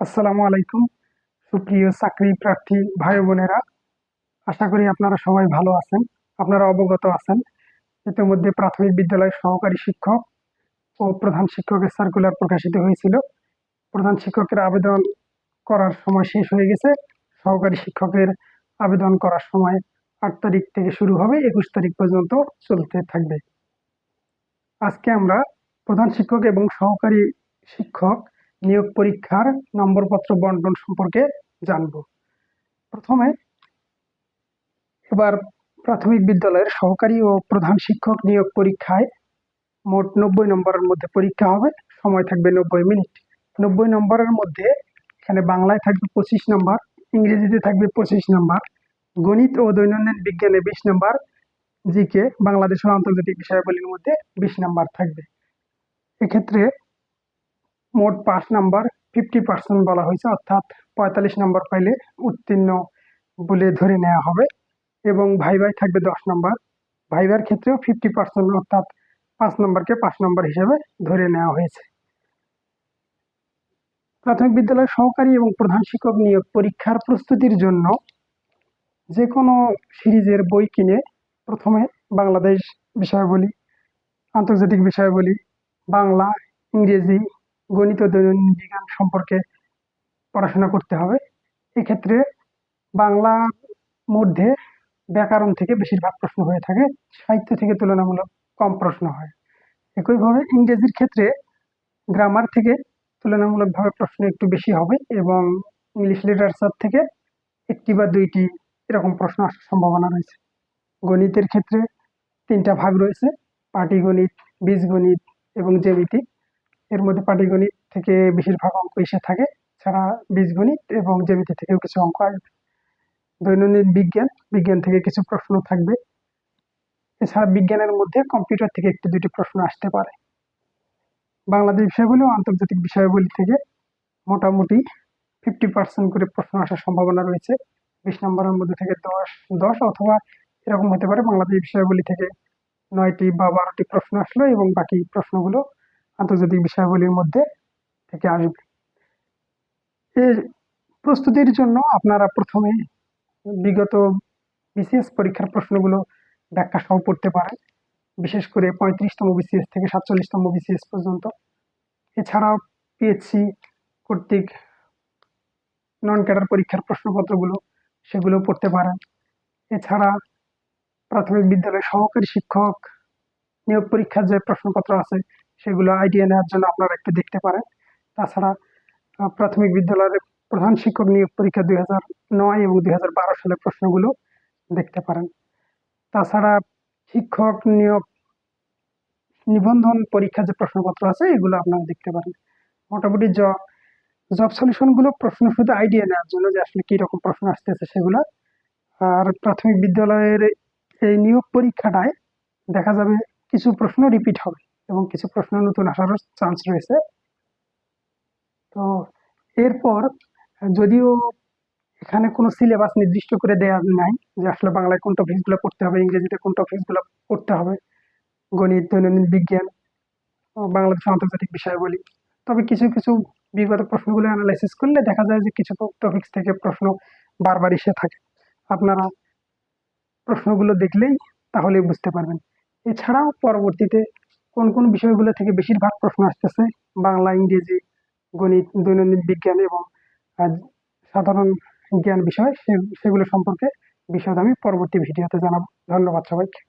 আসসালামু আলাইকুম সুপ্রিয় চাকরি প্রার্থী ভাই বোনেরা। আশা করি আপনারা সবাই ভালো আছেন। আপনারা অবগত আছেন ইতিমধ্যে প্রাথমিক বিদ্যালয়ের সহকারী শিক্ষক ও প্রধান শিক্ষকের সার্কুলার প্রকাশিত হয়েছিল। প্রধান শিক্ষকের আবেদন করার সময় শেষ হয়ে গেছে। সহকারী শিক্ষকের আবেদন করার সময় ৮ তারিখ থেকে শুরু হবে, ২১ তারিখ পর্যন্ত চলতে থাকবে। আজকে আমরা প্রধান শিক্ষক এবং সহকারী শিক্ষক নিয়োগ পরীক্ষার নম্বরপত্র বন্টন সম্পর্কে জানব। প্রথমে এবার প্রাথমিক বিদ্যালয়ের সহকারী ও প্রধান শিক্ষক নিয়োগ পরীক্ষায় মোট ৯০ নম্বরের মধ্যে পরীক্ষা হবে। সময় থাকবে ৯০ মিনিট। ৯০ নম্বরের মধ্যে এখানে বাংলায় থাকবে ২৫ নম্বর, ইংরেজিতে থাকবে ২৫ নম্বর, গণিত ও দৈনন্দিন বিজ্ঞানে ২০ নম্বর, জিকে বাংলাদেশ ও আন্তর্জাতিক বিষয়াবলীর মধ্যে ২০ নম্বর থাকবে। এক্ষেত্রে মোট পাস নাম্বার 50% বলা হয়েছে, অর্থাৎ ৪৫ নম্বর পাইলে উত্তীর্ণ বলে ধরে নেওয়া হবে। এবং ভাইভাই থাকবে ১০ নম্বর। ভাইভার ক্ষেত্রেও 50%, অর্থাৎ ৫ নম্বরকে ৫ নম্বর হিসেবে ধরে নেওয়া হয়েছে। প্রাথমিক বিদ্যালয়ের সহকারী এবং প্রধান শিক্ষক নিয়োগ পরীক্ষার প্রস্তুতির জন্য যে কোনো সিরিজের বই কিনে প্রথমে বাংলাদেশ বিষয়াবলী, আন্তর্জাতিক বিষয়াবলী, বাংলা, ইংরেজি, গণিত ও দৈনন্দিন বিজ্ঞান সম্পর্কে পড়াশোনা করতে হবে। এক্ষেত্রে বাংলার মধ্যে ব্যাকরণ থেকে বেশিরভাগ প্রশ্ন হয়ে থাকে, সাহিত্য থেকে তুলনামূলক কম প্রশ্ন হয়। একইভাবে ইংরেজির ক্ষেত্রে গ্রামার থেকে তুলনামূলকভাবে প্রশ্ন একটু বেশি হবে এবং ইংলিশ লিটারেচার থেকে একটি বা দুইটি এরকম প্রশ্ন আসার সম্ভাবনা রয়েছে। গণিতের ক্ষেত্রে ৩টা ভাগ রয়েছে: পাটিগণিত, বীজগণিত এবং জ্যামিতি। এর মধ্যে পাটিগণিত থেকে বেশিরভাগ অঙ্ক এসে থাকে, ছাড়া বীজগণিত এবং জ্যামিতি থেকেও কিছু অঙ্ক আসবে। দৈনন্দিন বিজ্ঞান থেকে কিছু প্রশ্ন থাকবে। এছাড়া বিজ্ঞানের মধ্যে কম্পিউটার থেকে একটি দুটি প্রশ্ন আসতে পারে। বাংলাদেশ বিষয়াবলী ও আন্তর্জাতিক বিষয়াবলী থেকে মোটামুটি 50% করে প্রশ্ন আসার সম্ভাবনা রয়েছে। ২০ নম্বরের মধ্যে থেকে ১০ অথবা এরকম হতে পারে বাংলাদেশ বিষয়াবলী থেকে ৯টি বা ১২টি প্রশ্ন আসলো এবং বাকি প্রশ্নগুলো আন্তর্জাতিক বিষয়াবলীর মধ্যে থেকে আসবে। এর প্রস্তুতির জন্য আপনারা প্রথমে বিগত বিসিএস পরীক্ষার প্রশ্নগুলো ব্যাখ্যা সহ পড়তে পারেন, বিশেষ করে ৩৫তম বিসিএস থেকে ৪৭তম বিসিএস পর্যন্ত। এছাড়াও পিএইচসি কর্তৃক নন ক্যাডার পরীক্ষার প্রশ্নপত্রগুলো সেগুলো পড়তে পারেন। এছাড়া প্রাথমিক বিদ্যালয়ের সহকারী শিক্ষক নিয়োগ পরীক্ষার যে প্রশ্নপত্র আছে সেগুলো আইডিয়া নেওয়ার জন্য আপনারা একটু দেখতে পারেন। তাছাড়া প্রাথমিক বিদ্যালয়ের প্রধান শিক্ষক নিয়োগ পরীক্ষা ২০০৯ এবং ২০১২ সালের প্রশ্নগুলো দেখতে পারেন। তাছাড়া শিক্ষক নিয়োগ নিবন্ধন পরীক্ষার যে প্রশ্নপত্র আছে এগুলো আপনারা দেখতে পারেন। মোটামুটি জব সলিউশনগুলো প্রশ্ন শুধু আইডিয়া নেওয়ার জন্য যে আসলে কীরকম প্রশ্ন আসতেছে সেগুলো। আর প্রাথমিক বিদ্যালয়ের এই নিয়োগ পরীক্ষাটায় দেখা যাবে কিছু প্রশ্ন রিপিট হবে এবং কিছু প্রশ্ন নতুন আসারও চান্স রয়েছে। তো এরপর যদিও এখানে কোনো সিলেবাস নির্দিষ্ট করে দেওয়া নাই যে আসলে বাংলায় কোন টপিকসগুলো পড়তে হবে, ইংরেজিতে কোন টপিকসগুলো পড়তে হবে, গণিত, দৈনন্দিন বিজ্ঞান, বাংলাদেশ আন্তর্জাতিক বিষয়াবলী। তবে কিছু কিছু বিগত প্রশ্নগুলো অ্যানালাইসিস করলে দেখা যায় যে কিছু টপিকস থেকে প্রশ্ন বারবার এসে থাকে। আপনারা প্রশ্নগুলো দেখলেই তাহলে বুঝতে পারবেন। এছাড়াও পরবর্তীতে কোন কোন বিষয়গুলো থেকে বেশিরভাগ প্রশ্ন আসতেছে, বাংলা, ইংরেজি, গণিত, দৈনন্দিন বিজ্ঞান এবং সাধারণ জ্ঞান বিষয়, সেগুলো সম্পর্কে বিশদ আমি পরবর্তী ভিডিওতে জানাবো। ধন্যবাদ সবাইকে।